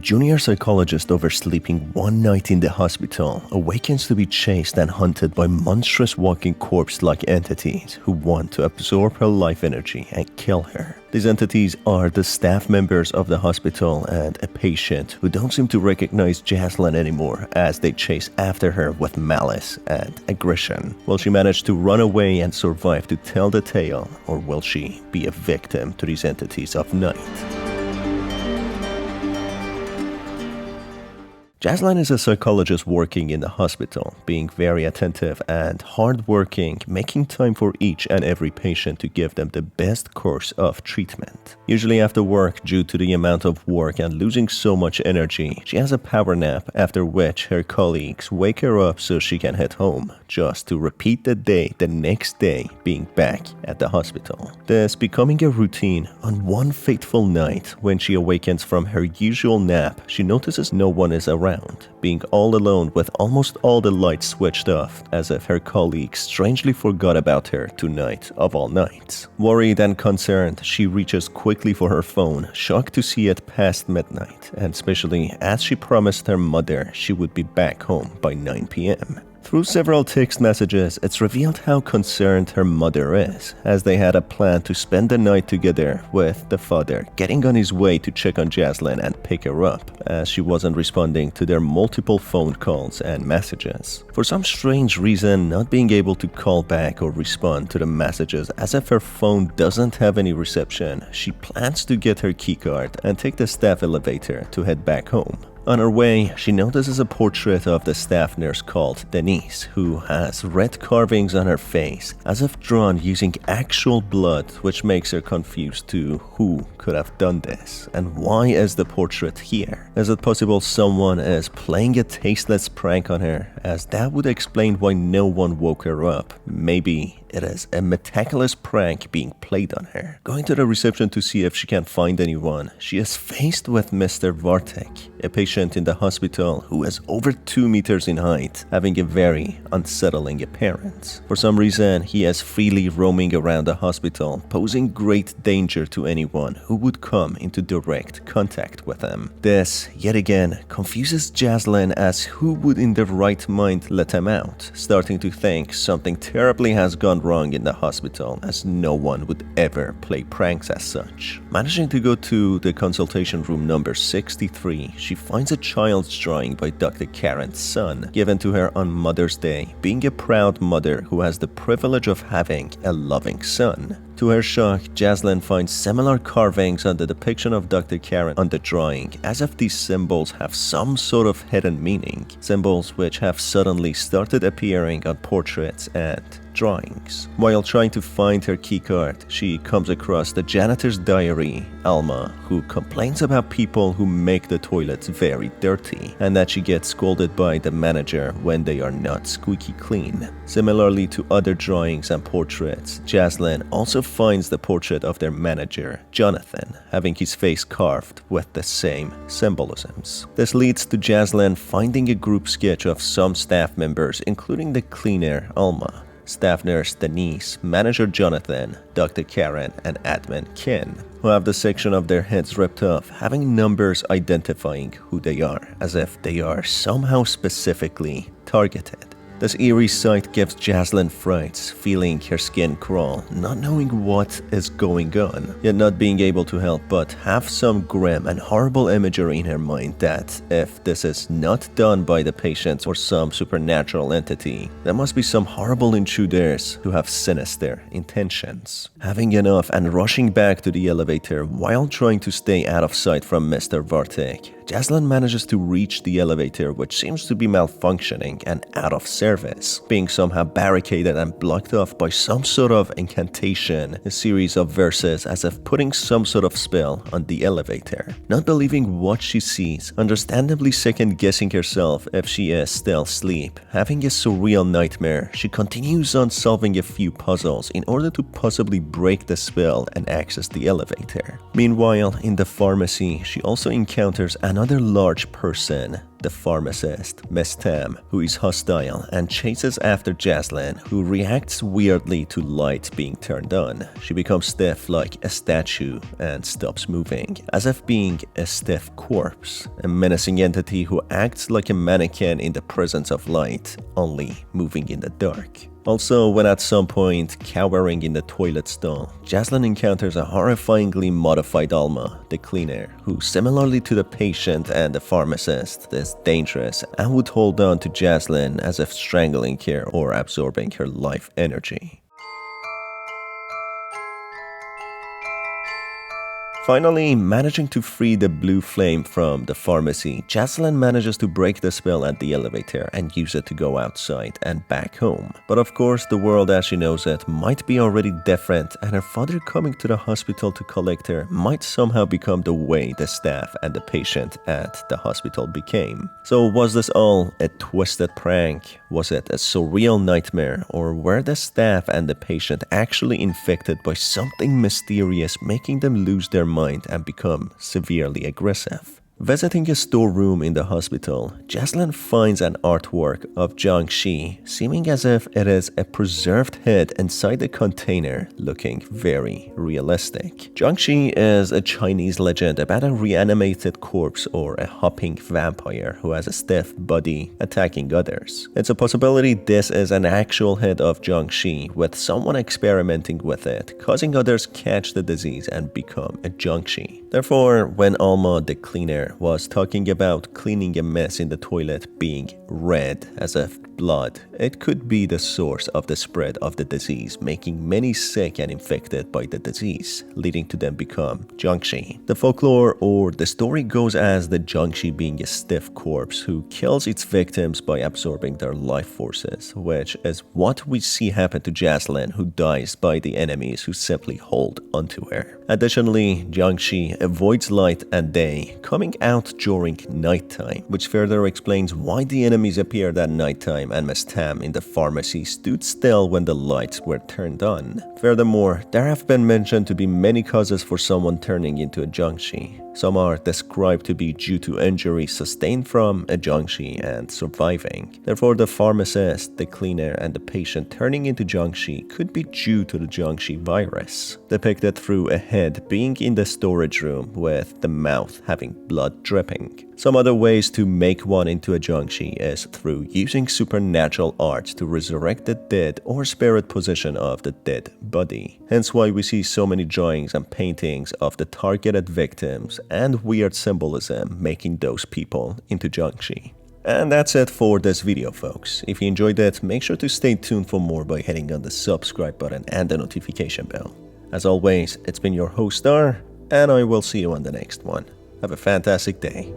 junior psychologist oversleeping one night in the hospital awakens to be chased and hunted by monstrous walking corpse-like entities who want to absorb her life energy and kill her. These entities are the staff members of the hospital and a patient who don't seem to recognize Jaslyn anymore as they chase after her with malice and aggression. Will she manage to run away and survive to tell the tale, or will she be a victim to these entities of night? Jaslyn is a psychologist working in the hospital, being very attentive and hardworking, making time for each and every patient to give them the best course of treatment. Usually after work, due to the amount of work and losing so much energy, she has a power nap, after which her colleagues wake her up so she can head home, just to repeat the day the next day being back at the hospital. This becoming a routine. On one fateful night, when she awakens from her usual nap, she notices no one is around, being all alone with almost all the lights switched off, as if her colleagues strangely forgot about her tonight of all nights. Worried and concerned, she reaches quickly for her phone, shocked to see it past midnight, and especially as she promised her mother she would be back home by 9 p.m. Through several text messages, it's revealed how concerned her mother is, as they had a plan to spend the night together, with the father getting on his way to check on Jaslyn and pick her up, as she wasn't responding to their multiple phone calls and messages. For some strange reason, not being able to call back or respond to the messages as if her phone doesn't have any reception, she plans to get her keycard and take the staff elevator to head back home. On her way, she notices a portrait of the staff nurse called Denise, who has red carvings on her face, as if drawn using actual blood, which makes her confused to who could have done this, and why is the portrait here? Is it possible someone is playing a tasteless prank on her, as that would explain why no one woke her up? Maybe it is a meticulous prank being played on her. Going to the reception to see if she can find anyone, she is faced with Mr. Vartek, a patient in the hospital who is over 2 meters in height, having a very unsettling appearance. For some reason, he is freely roaming around the hospital, posing great danger to anyone who would come into direct contact with him. This, yet again, confuses Jaslyn, as who would in their right mind let him out, starting to think something terribly has gone wrong in the hospital, as no one would ever play pranks as such. Managing to go to the consultation room number 63, she finds a child's drawing by Dr. Karen's son, given to her on Mother's Day, being a proud mother who has the privilege of having a loving son. To her shock, Jaslyn finds similar carvings on the depiction of Dr. Karen on the drawing, as if these symbols have some sort of hidden meaning, symbols which have suddenly started appearing on portraits and drawings. While trying to find her keycard, she comes across the janitor's diary, Alma, who complains about people who make the toilets very dirty, and that she gets scolded by the manager when they are not squeaky clean. Similarly to other drawings and portraits, Jaslyn also finds the portrait of their manager, Jonathan, having his face carved with the same symbolisms. This leads to Jaslyn finding a group sketch of some staff members, including the cleaner, Alma, staff nurse Denise, manager Jonathan, Dr. Karen, and admin Ken, who have the section of their heads ripped off, having numbers identifying who they are, as if they are somehow specifically targeted. This eerie sight gives Jaslyn frights, feeling her skin crawl, not knowing what is going on, yet not being able to help but have some grim and horrible imagery in her mind that, if this is not done by the patient or some supernatural entity, there must be some horrible intruders who have sinister intentions. Having enough and rushing back to the elevator while trying to stay out of sight from Mr. Vartek, Jaslyn manages to reach the elevator, which seems to be malfunctioning and out of service, being somehow barricaded and blocked off by some sort of incantation, a series of verses as if putting some sort of spell on the elevator. Not believing what she sees, understandably second-guessing herself if she is still asleep, having a surreal nightmare, she continues on solving a few puzzles in order to possibly break the spell and access the elevator. Meanwhile, in the pharmacy, she also encounters an another large person, the pharmacist, Miss Tam, who is hostile and chases after Jaslyn, who reacts weirdly to light being turned on. She becomes stiff like a statue and stops moving, as if being a stiff corpse, a menacing entity who acts like a mannequin in the presence of light, only moving in the dark. Also, when at some point cowering in the toilet stall, Jaslyn encounters a horrifyingly modified Alma, the cleaner, who similarly to the patient and the pharmacist is dangerous and would hold on to Jaslyn as if strangling her or absorbing her life energy. Finally, managing to free the blue flame from the pharmacy, Jaslyn manages to break the spell at the elevator and use it to go outside and back home. But of course, the world as she knows it might be already different, and her father coming to the hospital to collect her might somehow become the way the staff and the patient at the hospital became. So was this all a twisted prank? Was it a surreal nightmare? Or were the staff and the patient actually infected by something mysterious, making them lose their mind and become severely aggressive? Visiting a storeroom in the hospital, Jaslyn finds an artwork of Jiangxi, seeming as if it is a preserved head inside a container, looking very realistic. Jiangxi is a Chinese legend about a reanimated corpse or a hopping vampire who has a stiff body attacking others. It's a possibility this is an actual head of Jiangxi, with someone experimenting with it, causing others catch the disease and become a Jiangxi. Therefore, when Alma, the cleaner, was talking about cleaning a mess in the toilet being red as if blood, it could be the source of the spread of the disease, making many sick and infected by the disease, leading to them become Jiangxi. The folklore or the story goes as the Jiangxi being a stiff corpse who kills its victims by absorbing their life forces, which is what we see happen to Jaslyn, who dies by the enemies who simply hold onto her. Additionally, Jiangxi avoids light and day, coming out during nighttime, which further explains why the enemies appeared at nighttime and Miss Tam in the pharmacy stood still when the lights were turned on. Furthermore, there have been mentioned to be many causes for someone turning into a Jiangxi. Some are described to be due to injuries sustained from a Jiangxi and surviving. Therefore, the pharmacist, the cleaner, and the patient turning into Jiangxi could be due to the Jiangxi virus, depicted through a head being in the storage room with the mouth having blood dripping. Some other ways to make one into a Jiangxi is through using supernatural arts to resurrect the dead or spirit possession of the dead body. Hence why we see so many drawings and paintings of the targeted victims and weird symbolism making those people into Jiangxi. And that's it for this video, folks. If you enjoyed it, make sure to stay tuned for more by hitting on the subscribe button and the notification bell. As always, it's been your host Star, and I will see you on the next one. Have a fantastic day.